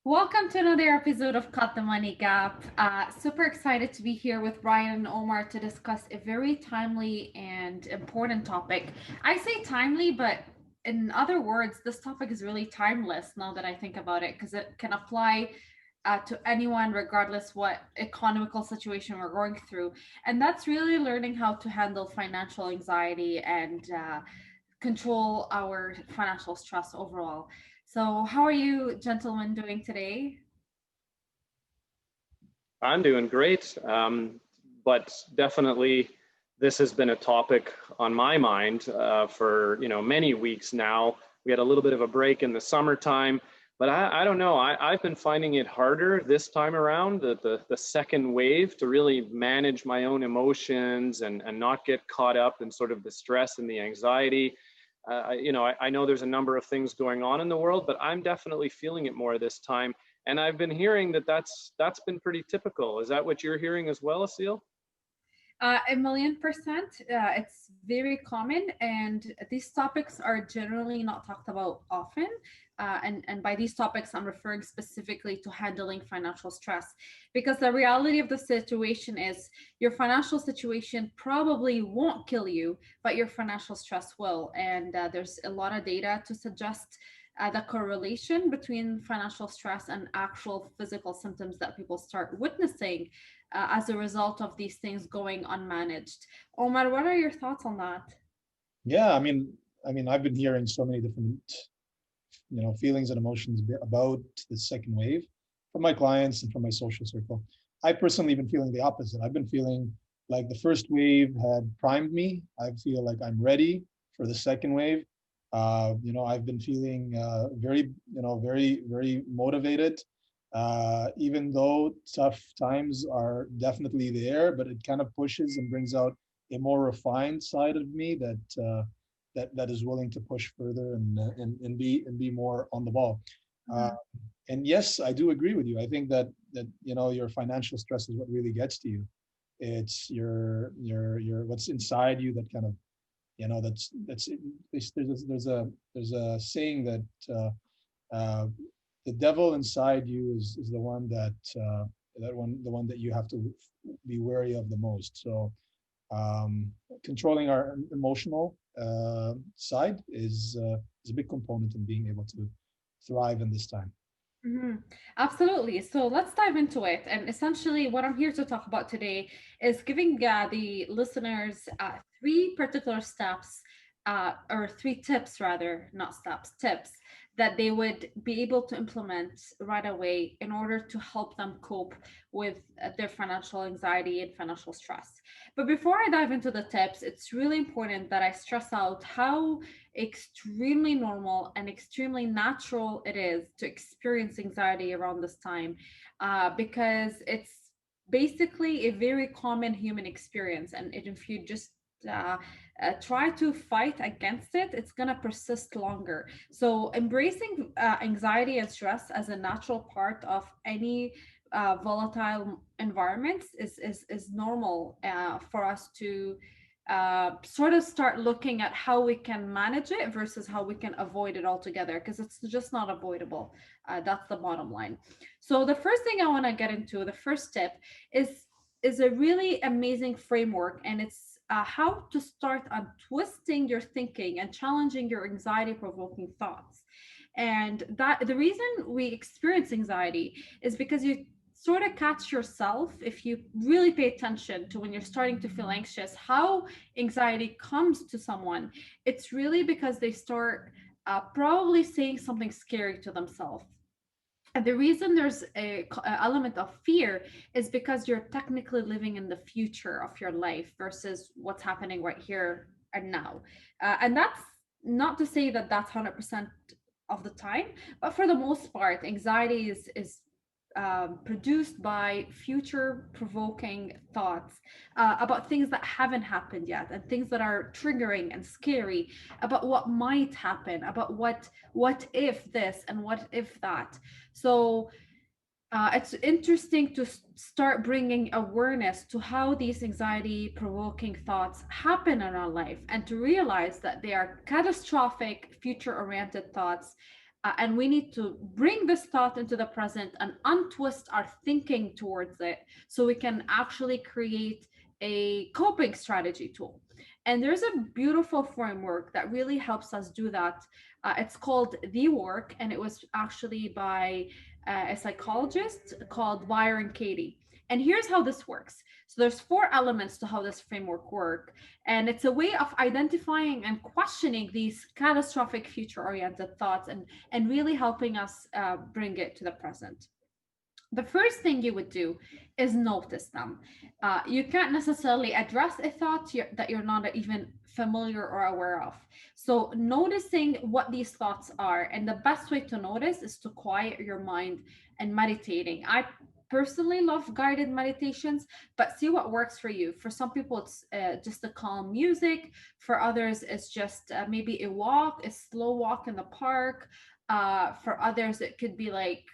Welcome to another episode of Cut the Money Gap. Super excited to be here with Brian and Omar to discuss a very timely and important topic. I say timely, but in other words, this topic is really timeless now that I think about it because it can apply to anyone, regardless what economical situation we're going through. And that's really learning how to handle financial anxiety and control our financial stress overall. So, how are you, gentlemen, doing today? I'm doing great, but definitely this has been a topic on my mind for many weeks now. We had a little bit of a break in the summertime, but I don't know. I've been finding it harder this time around, the second wave, to really manage my own emotions and not get caught up in sort of the stress and the anxiety. I know there's a number of things going on in the world, but I'm definitely feeling it more this time. And I've been hearing that that's been pretty typical. Is that what you're hearing as well, Aseel? A million percent. It's very common, and these topics are generally not talked about often. And by these topics, I'm referring specifically to handling financial stress, because the reality of the situation is your financial situation probably won't kill you, but your financial stress will. And there's a lot of data to suggest the correlation between financial stress and actual physical symptoms that people start witnessing as a result of these things going unmanaged. Omar, what are your thoughts on that? Yeah, I mean, I've been hearing so many different, feelings and emotions about the second wave from my clients and from my social circle. I personally been feeling the opposite. I've been feeling like the first wave had primed me. I feel like I'm ready for the second wave. I've been feeling very, very motivated. Even though tough times are definitely there, but it kind of pushes and brings out a more refined side of me that is willing to push further and be more on the ball. Uh, Mhm. and yes, I do agree with you. I think that your financial stress is what really gets to you. It's your what's inside you that kind of that's there's a saying that uh, the devil inside you is the one the one that you have to be wary of the most. So um, controlling our emotional side is a big component in being able to thrive in this time. Mhm. Absolutely. So let's dive into it. And essentially, what I'm here to talk about today is giving the listeners three particular steps, or three tips, rather, not steps, tips that they would be able to implement right away in order to help them cope with their financial anxiety and financial stress. But before I dive into the tips, it's really important that I stress out how extremely normal and extremely natural it is to experience anxiety around this time, because it's basically a very common human experience. And if you just uh, try to fight against it, it's going to persist longer. So, embracing anxiety and stress as a natural part of any volatile environments is normal for us to sort of start looking at how we can manage it versus how we can avoid it altogether, because it's just not avoidable. That's the bottom line. So the first thing I want to get into, the first tip, is a really amazing framework, and it's how to start twisting your thinking and challenging your anxiety provoking thoughts. And that the reason we experience anxiety is because you sort of catch yourself, if you really pay attention to when you're starting to feel anxious, how anxiety comes to someone. It's really because they start probably saying something scary to themselves. And the reason there's a element of fear is because you're technically living in the future of your life versus what's happening right here and now. And that's not to say that that's 100% of the time, but for the most part, anxiety is produced by future provoking thoughts about things that haven't happened yet, and things that are triggering and scary, about what might happen, about what if this and what if that. So it's interesting to start bringing awareness to how these anxiety provoking thoughts happen in our life, and to realize that they are catastrophic future oriented thoughts, and we need to bring this thought into the present and untwist our thinking towards it so we can actually create a coping strategy tool. And there's a beautiful framework that really helps us do that. It's called The Work, and it was actually by a psychologist called Byron Katie. And here's how this works. So there's four elements to how this framework work, and it's a way of identifying and questioning these catastrophic future-oriented thoughts and really helping us bring it to the present. The first thing you would do is notice them. You can't necessarily address a thought that you're not even familiar or aware of. So, noticing what these thoughts are, and the best way to notice is to quiet your mind and meditating. I personally love guided meditations, but see what works for you. For some people, it's just the calm music. For others, it's just maybe a walk, a slow walk in the park. For others, it could be like,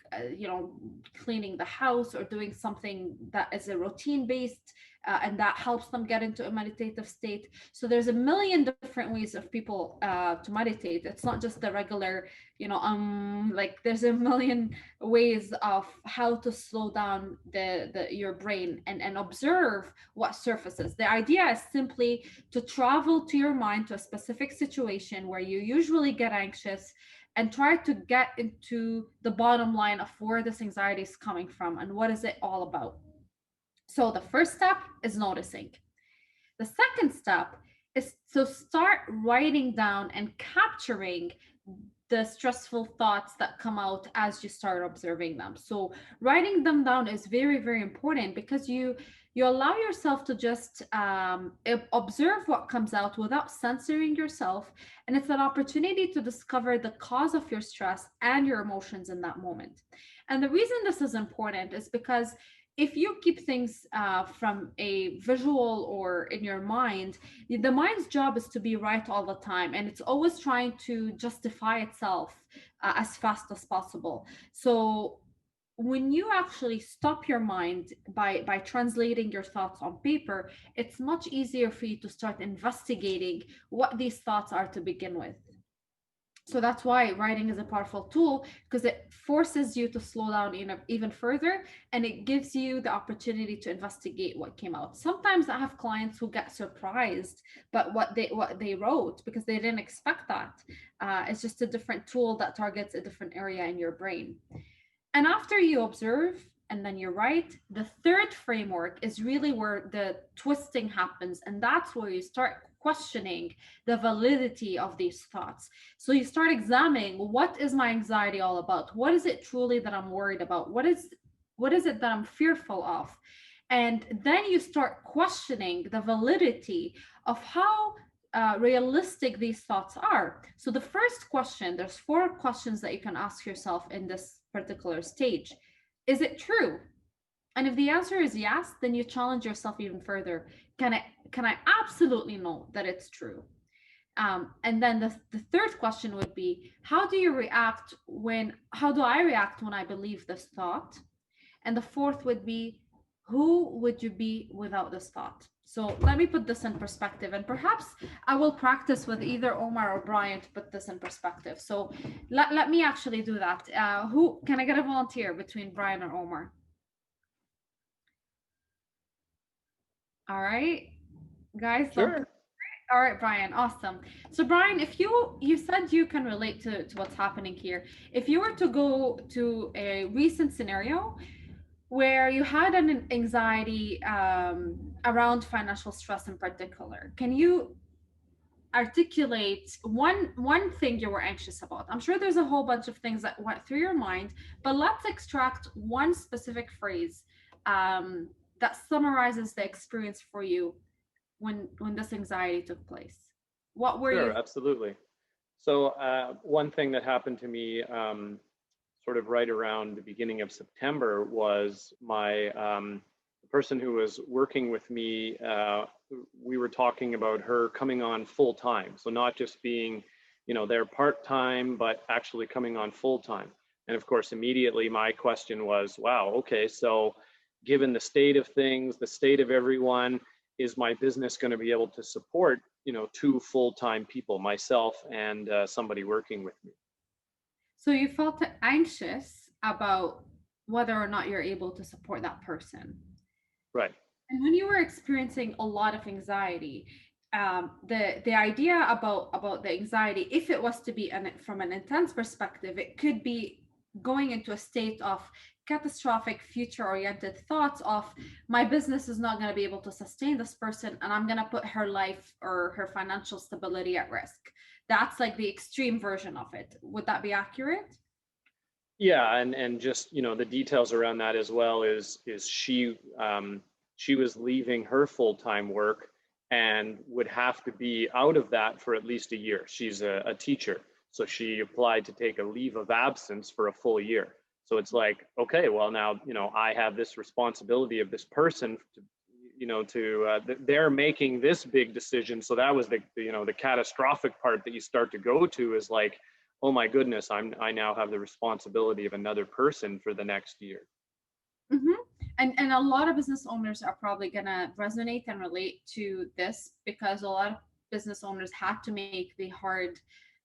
cleaning the house or doing something that is a routine based, and that helps them get into a meditative state. So there's a million different ways of people to meditate. It's not just the regular, like there's a million ways of how to slow down the your brain and observe what surfaces. The idea is simply to travel to your mind to a specific situation where you usually get anxious and try to get into the bottom line of where this anxiety is coming from and what is it all about. So the first step is noticing. The second step is to start writing down and capturing the stressful thoughts that come out as you start observing them. So writing them down is very, very important because you allow yourself to just observe what comes out without censoring yourself, and it's an opportunity to discover the cause of your stress and your emotions in that moment. And the reason this is important is because if you keep things from a visual or in your mind, the mind's job is to be right all the time, and it's always trying to justify itself as fast as possible. So when you actually stop your mind by translating your thoughts on paper, it's much easier for you to start investigating what these thoughts are to begin with. So that's why writing is a powerful tool, because it forces you to slow down even further, and it gives you the opportunity to investigate what came out. Sometimes I have clients who get surprised but what they wrote because they didn't expect that. It's just a different tool that targets a different area in your brain. And after you observe and then you write, the third framework is really where the twisting happens. And that's where you start questioning the validity of these thoughts. So you start examining, what is my anxiety all about? What is it truly that I'm worried about? What is it that I'm fearful of? And then you start questioning the validity of how realistic these thoughts are. So the first question, there's four questions that you can ask yourself in this particular stage. Is it true? And if the answer is yes, then you challenge yourself even further. Can I absolutely know that it's true? And then the third question would be, how do I react when I believe this thought? And the fourth would be, who would you be without this thought? So let me put this in perspective, and perhaps I will practice with either Omar or Brian to put this in perspective. So let me actually do that. Who can I get a volunteer between Brian or Omar? All right, guys, Sure. all right, Brian, awesome. So Brian, if you said you can relate to what's happening here. If you were to go to a recent scenario where you had an anxiety around financial stress in particular, can you articulate one thing you were anxious about? I'm sure there's a whole bunch of things that went through your mind, but let's extract one specific phrase that summarizes the experience for you when this anxiety took place. What were you? Sure, absolutely. So one thing that happened to me sort of right around the beginning of September was my the person who was working with me. We were talking about her coming on full time, so not just being, there part time, but actually coming on full time. And of course, immediately my question was, "Wow, okay, so given the state of things, the state of everyone, is my business going to be able to support, two full time people, myself and somebody working with me?" So you felt anxious about whether or not you're able to support that person. Right. And when you were experiencing a lot of anxiety, the idea about the anxiety, if it was to be from an intense perspective, it could be going into a state of catastrophic future oriented thoughts of my business is not going to be able to sustain this person and I'm going to put her life or her financial stability at risk. That's like the extreme version of it. Would that be accurate? Yeah, and just the details around that as well is she was leaving her full-time work and would have to be out of that for at least a year. She's a teacher, so she applied to take a leave of absence for a full year. So it's like, okay, well now I have this responsibility of this person to they're making this big decision. So that was the catastrophic part that you start to go to is like, oh my goodness, I now have the responsibility of another person for the next year. Hmm. And a lot of business owners are probably gonna resonate and relate to this because a lot of business owners had to make the hard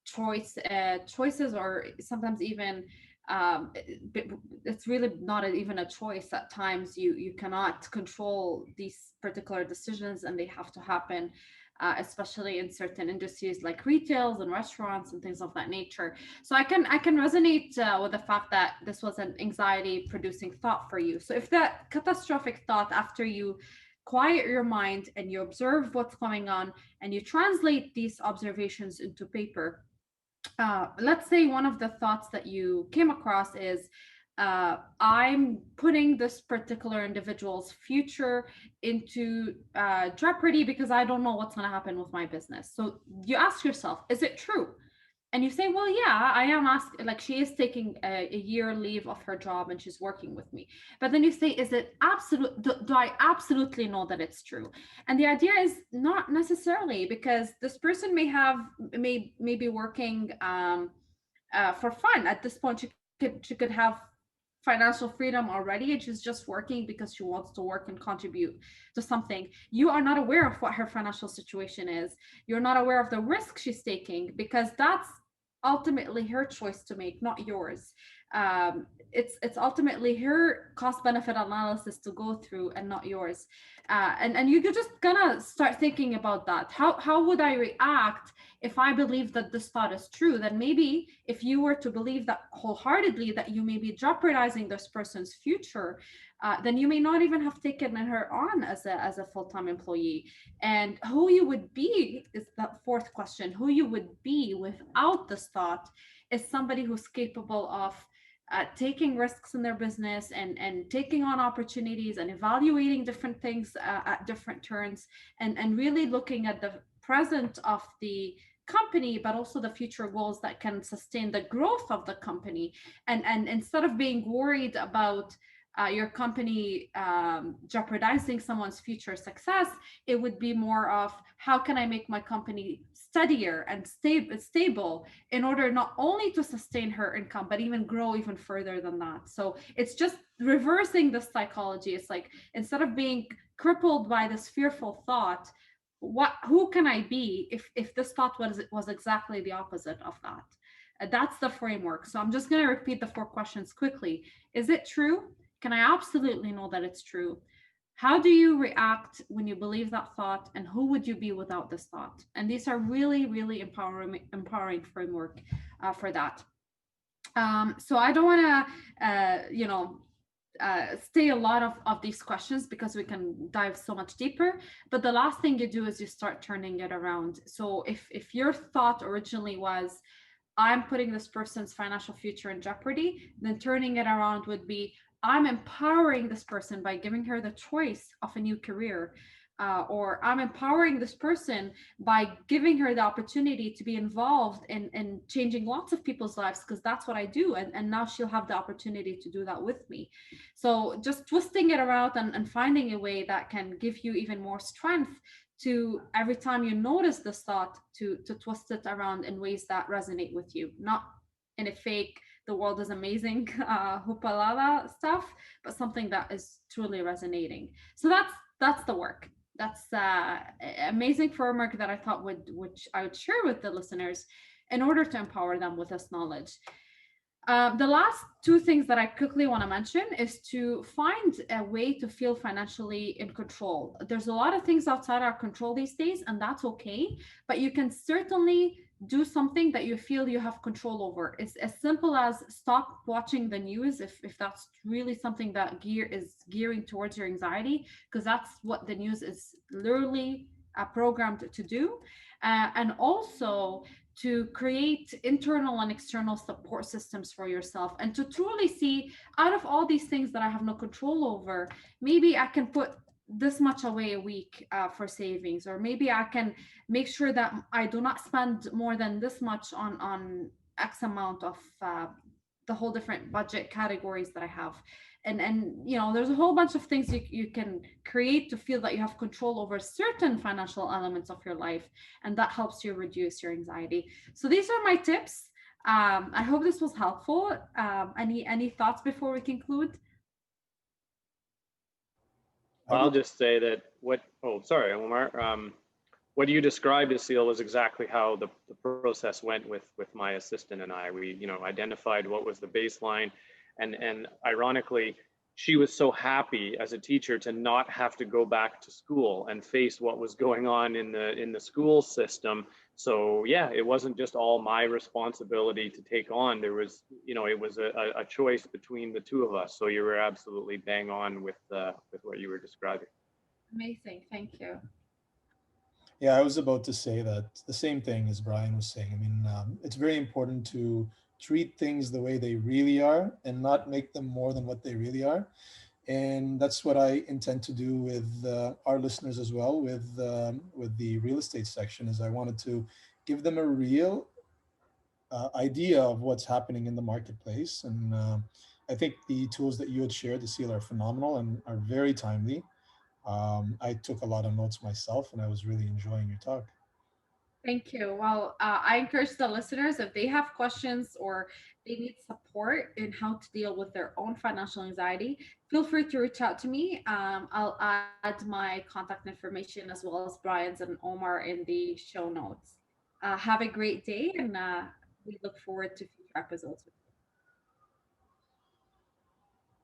choices, or sometimes even it's really not even a choice. At times, you cannot control these particular decisions, and they have to happen. Especially in certain industries like retails and restaurants and things of that nature. So I can resonate with the fact that this was an anxiety producing thought for you. So if that catastrophic thought, after you quiet your mind and you observe what's going on and you translate these observations into paper, let's say one of the thoughts that you came across is, I'm putting this particular individual's future into jeopardy because I don't know what's going to happen with my business. So you ask yourself, is it true? And you say, well, yeah, I am asking, like, she is taking a year leave of her job and she's working with me. But then you say, is it absolute? Do I absolutely know that it's true? And the idea is not necessarily, because this person may be working for fun. At this point, she could have financial freedom already, and she's just working because she wants to work and contribute to something. You are not aware of what her financial situation is. You're not aware of the risk she's taking, because that's ultimately her choice to make, not yours. It's ultimately her cost benefit analysis to go through and not yours. And you could just gonna start thinking about that. How would I react if I believe that this thought is true? Then maybe if you were to believe that wholeheartedly, that you may be jeopardizing this person's future, then you may not even have taken her on as a full-time employee. And who you would be is that fourth question. Who you would be without this thought is somebody who's capable of taking risks in their business, and taking on opportunities and evaluating different things at different turns, and really looking at the present of the company, but also the future goals that can sustain the growth of the company. And instead of being worried about your company jeopardizing someone's future success, it would be more of, how can I make my company steadier and stable in order not only to sustain her income, but even grow even further than that. So it's just reversing the psychology. It's like, instead of being crippled by this fearful thought, who can I be if this thought was exactly the opposite of that? That's the framework. So I'm just going to repeat the four questions quickly. Is it true? Can I absolutely know that it's true? How do you react when you believe that thought? And who would you be without this thought? And these are really, really empowering framework for that. So I don't want to, stay a lot of these questions because we can dive so much deeper. But the last thing you do is you start turning it around. So if your thought originally was, I'm putting this person's financial future in jeopardy, then turning it around would be, I'm empowering this person by giving her the choice of a new career. Or I'm empowering this person by giving her the opportunity to be involved in changing lots of people's lives, because that's what I do. And now she'll have the opportunity to do that with me. So just twisting it around, and finding a way that can give you even more strength to, every time you notice this thought, to twist it around in ways that resonate with you, not in a fake, the world is amazing hoopalala stuff, but something that is truly resonating. So that's the work. That's amazing framework that I thought which I would share with the listeners in order to empower them with this knowledge. The last two things that I quickly want to mention is to find a way to feel financially in control. There's a lot of things outside our control these days, and that's okay. But you can certainly do something that you feel you have control over. It's as simple as stop watching the news if that's really something that is gearing towards your anxiety, because that's what the news is literally programmed to do. And also to create internal and external support systems for yourself and to truly see out of all these things that I have no control over, maybe I can put this much away a week for savings, or maybe I can make sure that I do not spend more than this much on X amount of the whole different budget categories that I have. And there's a whole bunch of things you can create to feel that you have control over certain financial elements of your life, and that helps you reduce your anxiety. So these are my tips. I hope this was helpful. Any thoughts before we conclude? I I'll would, just say that oh, sorry, Omar. What you described, Aseel, was exactly how the process went with my assistant and I. We, identified what was the baseline, and ironically, she was so happy as a teacher to not have to go back to school and face what was going on in the school system. So yeah, it wasn't just all my responsibility to take on. There was, it was a choice between the two of us. So you were absolutely bang on with what you were describing. Amazing, thank you. yeah, I was about to say that the same thing as Brian was saying. I mean, it's very important to treat things the way they really are and not make them more than what they really are. And that's what I intend to do with our listeners as well, with the real estate section. Is I wanted to give them a real idea of what's happening in the marketplace, and I think the tools that you had shared, the seal, are phenomenal and are very timely. I took a lot of notes myself, and I was really enjoying your talk. Thank you. Well, I encourage the listeners, if they have questions or they need support in how to deal with their own financial anxiety, feel free to reach out to me. I'll add my contact information as well as Brian's and Omar in the show notes. Have a great day, and we look forward to future episodes.